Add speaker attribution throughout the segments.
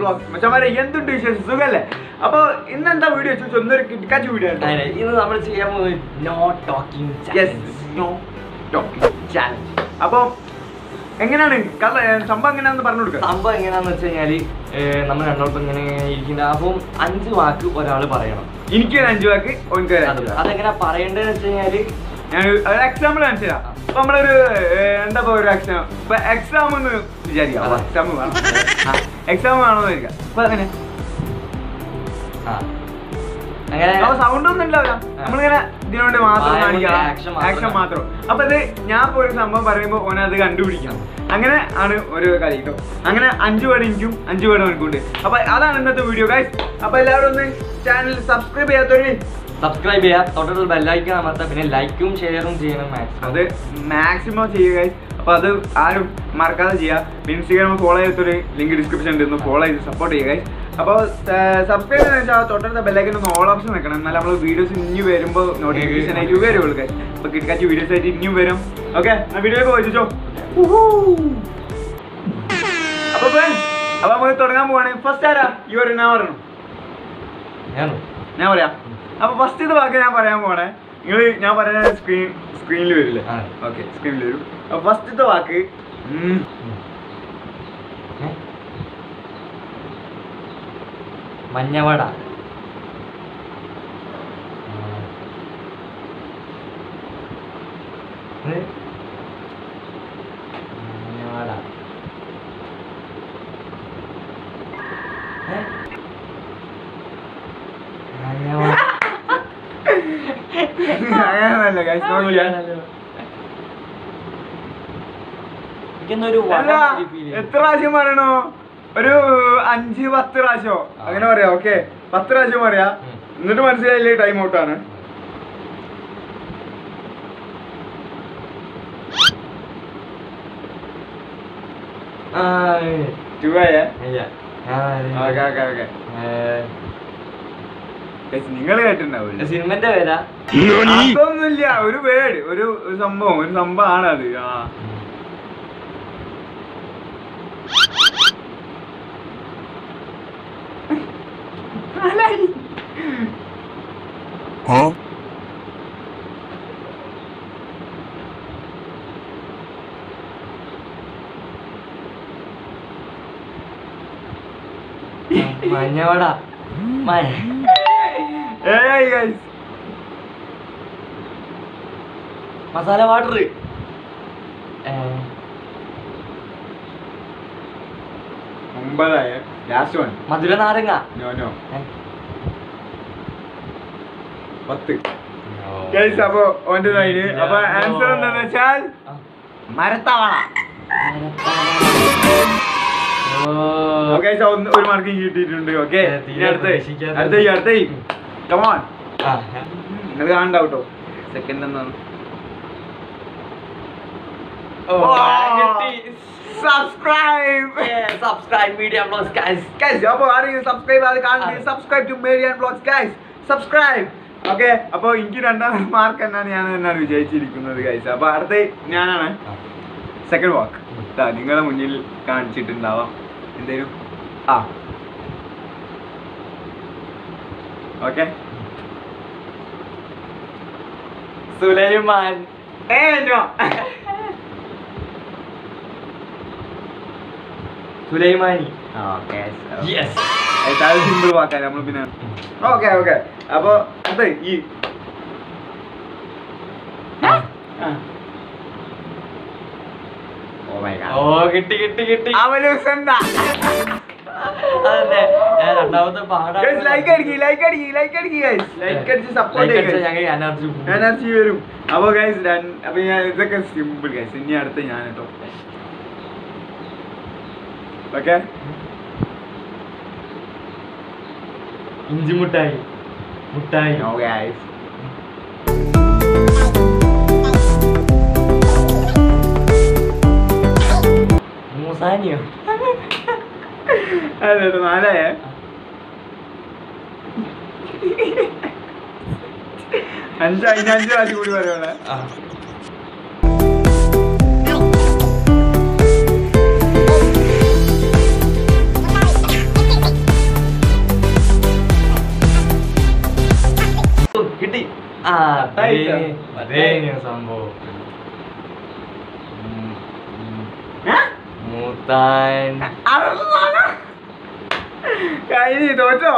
Speaker 1: Vlogs. മച്ചാമാരെ എന്തുണ്ട് വിശേഷം? സുഖല്ലേ? അപ്പൊ ഇന്നെന്താ വീഡിയോ ചോദിച്ചു? ഒന്നൊരു കിടക്കാച്ച വീഡിയോ ആണ്.
Speaker 2: ഇന്ന് നമ്മൾ ചെയ്യാൻ പോകുന്നത് നോ ടോക്കിംഗ്
Speaker 1: ചാലഞ്ച്. അപ്പൊ എങ്ങനെയാണ് സംഭവം എങ്ങനെയാണെന്ന് പറഞ്ഞു കൊടുക്കുക.
Speaker 2: സംഭവം എങ്ങനെയാന്ന് വെച്ച് കഴിഞ്ഞാല് നമ്മൾ രണ്ടോടത്തും ഇങ്ങനെ ഇരിക്കുന്ന അപ്പം 5 വാക്ക് ഒരാൾ പറയണം.
Speaker 1: എനിക്ക് 5 വാക്ക്
Speaker 2: അതെങ്ങനെ പറയേണ്ടതെന്ന് വെച്ച് കഴിഞ്ഞാല്
Speaker 1: ഞാൻ എക്സാമ്പിൾ കാണിച്ചു തരാം. അപ്പൊ നമ്മളൊരു എന്താ ഒരു എക്സാം എന്ന് വിചാരിക്കാം. എക്സാം വേണമെന്ന് വിചാരിക്കാം. അപ്പൊ അങ്ങനെ സൗണ്ട് ഒന്നും ഉണ്ടാവില്ല. നമ്മളിങ്ങനെ ഇതിനോട് മാത്രം കാണിക്കാം, ആക്ഷൻ മാത്രം. അപ്പൊ ഇത് ഞാൻ ഇപ്പൊ ഒരു സംഭവം പറയുമ്പോ ഓനത് കണ്ടുപിടിക്കണം. അങ്ങനെ ആണ് ഓരോ കളി കേട്ടോ. അങ്ങനെ 5 വേർഡ് എനിക്കും 5 വേർഡ് എനിക്കുണ്ട്. അപ്പൊ അതാണ് ഇന്നത്തെ വീഡിയോ ഗൈസ്. അപ്പൊ എല്ലാവരും ഒന്ന് ചാനൽ സബ്സ്ക്രൈബ് ചെയ്യാത്തവര്
Speaker 2: സബ്സ്ക്രൈബ് ചെയ്യുക, തൊട്ടടുത്ത് ബെല്ലൈക്കൺ അമർത്തുക, പിന്നെ ലൈക്കും ഷെയറും ചെയ്യണം. അത്
Speaker 1: മാക്സിമം ചെയ്യുക ഗൈസ്. അപ്പൊ അത് ആരും മറക്കാതെ ചെയ്യുക. ഇൻസ്റ്റാഗ്രാം ഫോളോ ചെയ്തൊരു ലിങ്ക് ഡിസ്ക്രിപ്ഷൻ ഉണ്ട്, ഫോളോ ചെയ്ത് സപ്പോർട്ട് ചെയ്യുക ഗൈസ്. അപ്പോൾ സബ്സ്ക്രൈബ് ചെയ്യുന്ന വെച്ചാൽ തൊട്ടടുത്ത ബെല്ലൈക്കൻ ഒന്ന് ഓൾ ഓപ്ഷൻ വെക്കണം. എന്നാൽ നമ്മൾ വീഡിയോസ് ഇനി വരുമ്പോൾ നോട്ടിഫിക്കേഷൻ ആയിട്ട് വരുള്ളൂ ഗൈസ്. അപ്പൊ കിടക്കാച്ച വീഡിയോസ് ആയിട്ട് ഇനിയും വരും. ഓക്കെ, വീഡിയോ പോയിച്ചോ. അപ്പൊ അപ്പൊ നമ്മൾ തുടങ്ങാൻ പോവാണ്. ഫസ്റ്റ് ആരാ? ഈ ഒരു ഞാൻ പറയണം. ഞാൻ പറയാം. അപ്പൊ ഫസ്റ്റ് ഇത് വാക്ക് ഞാൻ പറയാൻ പോണേ. നിങ്ങൾ ഞാൻ പറയുന്ന സ്ക്രീനിൽ വരില്ലേ? ഓക്കെ, സ്ക്രീനിൽ വരും. അപ്പൊ ഫസ്റ്റത്തെ വാക്ക്
Speaker 2: മഞ്ഞവട.
Speaker 1: എത്ര പ്രാവശ്യം പറയണോ? ഒരു 5-10 പ്രാവശ്യമോ അങ്ങനെ പറയാ. ഓക്കെ, 10 പ്രാവശ്യം പറയാ. എന്നിട്ട് മനസ്സിലായില്ലേ ടൈം ഔട്ടാണ്. നിങ്ങൾ കേട്ടിട്ടുണ്ടാവില്ല.
Speaker 2: സിനിമന്റെ പേരാ
Speaker 1: അതൊന്നുമില്ല. ഒരു വേർഡ്, ഒരു സംഭവമാണ് അത്.
Speaker 2: മഞ്ഞവട. മസാല വാട്ടർ. മധുര നാരങ്ങ.
Speaker 1: 10. അപ്പൊ ഓന്റെ കയ്യില് അപ്പൊ ആൻസർ എന്താന്ന് വെച്ചാൽ മരത്തവള. ഒരു മാർക്ക് കിട്ടിയിട്ടുണ്ട്. ഓക്കെ, അടുത്ത കമോൺ. നിങ്ങൾ കാണണ്ട കേട്ടോ. സെക്കൻഡ് എന്താണ്?
Speaker 2: Subscribe Median Vlogs guys.
Speaker 1: അപ്പൊ ആരെങ്കിലും subscribe to Median Vlogs guys. Subscribe. Okay, അപ്പൊ എനിക്ക് 2ാം മാർക്ക് എന്നാണ് വിജയിച്ചിരിക്കുന്നത് ഗൈസ്. അപ്പൊ അടുത്ത ഞാനാണ്. സെക്കൻഡ് വാക്ക് നിങ്ങളുടെ മുന്നിൽ കാണിച്ചിട്ടുണ്ടാവാം. എന്തേലും ഓക്കെ.
Speaker 2: സുലൈമാൻ. സുലൈമാനി.
Speaker 1: സിമ്പിൾ വാക്കാൻ നമ്മൾ പിന്നെ. ഓക്കെ ഓക്കെ, അപ്പൊ അതെ ഈ
Speaker 2: കിട്ടി. രണ്ടാമത്തെ
Speaker 1: എനർജി വരും. അപ്പൊ ഗൈസ് അപ്പൊ ഞാൻ ഇതൊക്കെ സിമ്പിൾ ഗൈസ്. ഇനി അടുത്ത ഞാൻ കേട്ടോ. ഓക്കെ,
Speaker 2: ഇഞ്ചി മുട്ടായി. മൂസാനിയോ?
Speaker 1: അതെ, 4 5 പ്രാവശ്യം കൂടി പറയുള്ളേ.
Speaker 2: അതേ സംഭവം മൂത്താൻ
Speaker 1: കഴിഞ്ഞി തോറ്റോ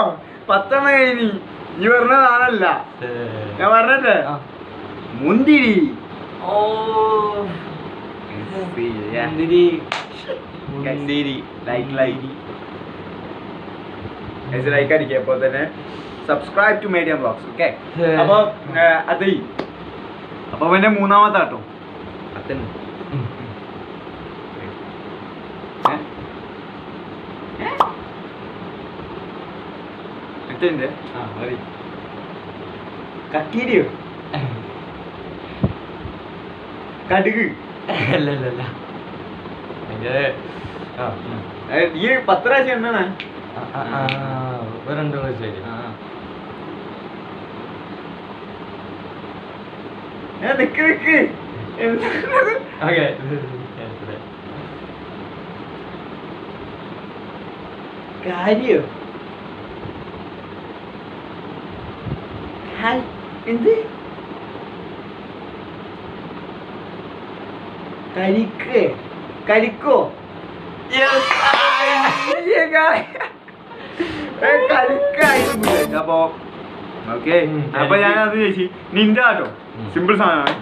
Speaker 1: 10 കഴിഞ്ഞി ഈ പറഞ്ഞതാണല്ല ഞാൻ പറഞ്ഞേ മുന്തിരി ലൈക്ക് അടിക്കുക അപ്പോൾ തന്നെ subscribe to Medium Vlogs. Okay അപ്പോൾ അത് അപ്പോൾ പിന്നെ മൂന്നാമത്തെ ആട്ടോ അത്തന്നെ അത്തന്റെ മതി കക്കീരിയോ കടുക്
Speaker 2: അല്ലല്ല
Speaker 1: ഈ 10 പ്രാവശ്യം എന്താണ്
Speaker 2: 2 പ്രാവശ്യം
Speaker 1: നിക്ക്
Speaker 2: ഓക്കെ
Speaker 1: കാര്യോ എന്ത് കരിക്കോ അപ്പൊ ഓക്കെ അപ്പൊ ഞാൻ അത് ചേച്ചി നിന്റെ ആട്ടോ സിമ്പിൾ സാധനമാണ്.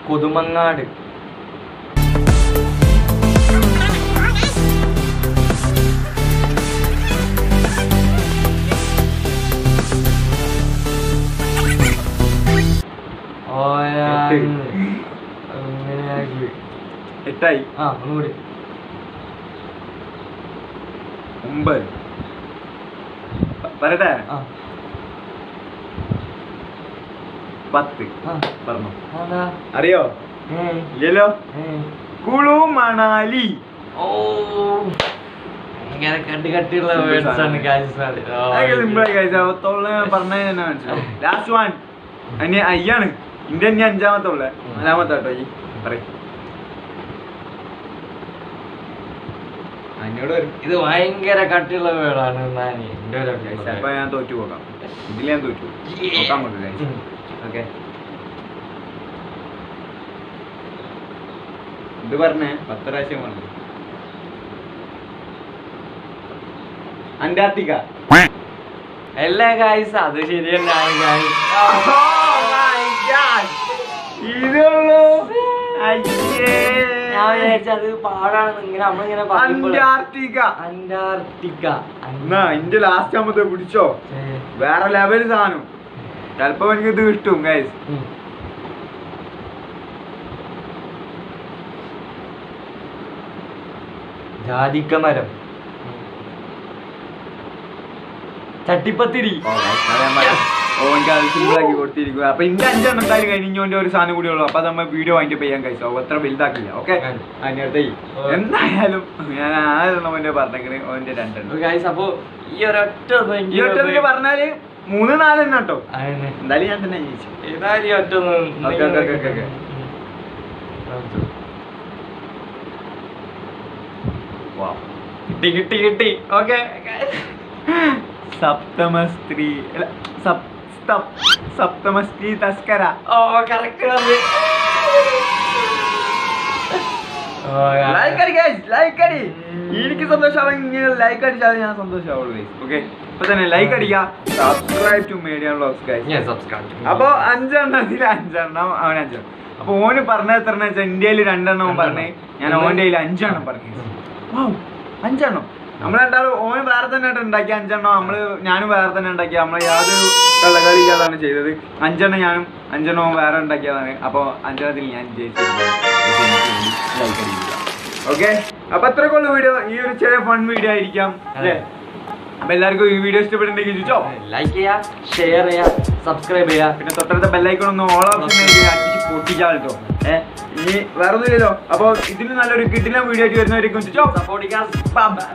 Speaker 2: കൊതുമങ്ങാട്
Speaker 1: എട്ടായി
Speaker 2: ഒന്നുകൂടി
Speaker 1: 9 പറയട്ടെ 10 പറഞ്ഞു അറിയോ ഇല്ലല്ലോ കുളു മണാലി
Speaker 2: ഇങ്ങനെ കട്ടിയുള്ള
Speaker 1: പറഞ്ഞ ലാസ്റ്റ് വൺ അനി അയ്യാണ് ഇന്ത്യ ഇനി 5ാമത്തെ ഉള്ളേ 4ാമത്തെ കേട്ടോ ഈ പറയും എന്നോട്
Speaker 2: ഇത് ഭയങ്കര കട്ടിയുള്ള വേടാണ്
Speaker 1: അപ്പൊ ഞാൻ തോറ്റു പോകാം ഇതിൽ ഞാൻ തോറ്റു നോക്കാൻ പറ്റില്ല. ഓക്കെ ഇത് പറഞ്ഞേ 10 പ്രാവശ്യം പറഞ്ഞു അന്റാർട്ടിക്ക
Speaker 2: എല്ലാ ഗായ്സ് അത് ശരിയല്ല
Speaker 1: ഇതുള്ളൂ
Speaker 2: ഞാൻ വിചാരിച്ചത് പാടാണ് ഇങ്ങനെ നമ്മളിങ്ങനെ
Speaker 1: അന്റാർട്ടിക്ക
Speaker 2: അന്റാർട്ടിക്ക
Speaker 1: ഇന്റെ ലാസ്റ്റ് ആകുമ്പോ പിടിച്ചോ വേറെ ലെവൽ സാധനം ചിലപ്പോ എനിക്ക് ഇത് കിട്ടും ഗൈസ്.
Speaker 2: ജാതിക്ക മരം ചട്ടിപ്പത്തിരി
Speaker 1: ഓൻ്റെ അത് സിമ്പിളാക്കി കൊടുത്തിരിക്കുക. അപ്പൊ ഇന്റെ 5 എണ്ണം എന്തായാലും കഴിഞ്ഞ ഒരു സാധനം കൂടി ഉള്ളു. അപ്പൊ നമ്മൾ വീഡിയോ വൈൻഡപ്പ് ചെയ്യാൻ കഴിച്ചോ അത്ര വലുതാക്കില്ല. ഓക്കെ അതിനടുത്ത് എന്തായാലും ഞാൻ 6 എണ്ണം പറഞ്ഞേക്കണ് ഓൻ്റെ 2 എണ്ണം.
Speaker 2: അപ്പൊ ഈ ഒരൊറ്റ
Speaker 1: പറഞ്ഞാല് 3-4 എണ്ണം കേട്ടോ. എന്തായാലും ഞാൻ തന്നെ ജയിച്ചു.
Speaker 2: കിട്ടി ഓക്കെ
Speaker 1: സപ്തമസ്ത്രീ സപ്തമസ്ത്രീ തസ്കര.
Speaker 2: കറക്റ്റ്
Speaker 1: ലൈക്ക് അടി എനിക്ക് സന്തോഷമാവാൻ ലൈക്ക് അടിച്ചാൽ ഞാൻ സന്തോഷമാവുള്ളൂ. ഓക്കെ ഇപ്പൊ തന്നെ ലൈക്ക് അടിക്കുക. Subscribe to Medium Vlogs guys. അപ്പൊ 5 എണ്ണത്തിൽ 5 എണ്ണം അവൻ 5 എണ്ണം. അപ്പൊ ഓന് പറഞ്ഞ എത്ര വെച്ചാൽ ഇന്ത്യയിൽ 2 എണ്ണം പറഞ്ഞേ, ഞാൻ ഓൻ്റെ കയ്യിൽ 5 എണ്ണം പറഞ്ഞു. 5 എണ്ണം നമ്മൾ രണ്ടാളും ഓന് വേറെ തന്നെ ഉണ്ടാക്കി 5 എണ്ണം ഞാനും വേറെ തന്നെ ഉണ്ടാക്കി. നമ്മൾ യാതൊരു കള്ളകളി ഇല്ലാതാണ് ചെയ്തത്. 5 എണ്ണം ഞാനും 5 എണ്ണം വേറെ ഉണ്ടാക്കിയതാണ്. അപ്പോൾ 5 എണ്ണത്തിൽ ഞാൻ ലൈക്ക് അടിക്കുക. ഓക്കെ അപ്പൊ അത്രക്കുള്ള വീഡിയോ. ഈ ഒരു ചെറിയ ഫൺ വീഡിയോ ആയിരിക്കാം അല്ലേ? അപ്പൊ എല്ലാവർക്കും ഈ വീഡിയോ ഇഷ്ടപ്പെട്ടിട്ടുണ്ടെങ്കിൽ ചോദിച്ചോ
Speaker 2: ലൈക്ക് ചെയ്യാ, ഷെയർ ചെയ്യാ, സബ്സ്ക്രൈബ് ചെയ്യാ.
Speaker 1: പിന്നെ തൊട്ടടുത്ത ബെല്ലൈക്കൺ ഒന്ന് ഓൾ ഓപ്ഷൻ അടിച്ച് പൊട്ടിച്ചാൽ കേട്ടോ. ഇനി വേറെ ഒന്നുമില്ലല്ലോ. അപ്പോൾ ഇതിന് നല്ലൊരു കിട്ടില്ല വീഡിയോ ആയിട്ട് വരുന്നവരേക്കും ചോദിച്ചോ.
Speaker 2: സപ്പോർട്ട് ചെയ്യാം.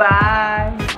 Speaker 1: ബൈ.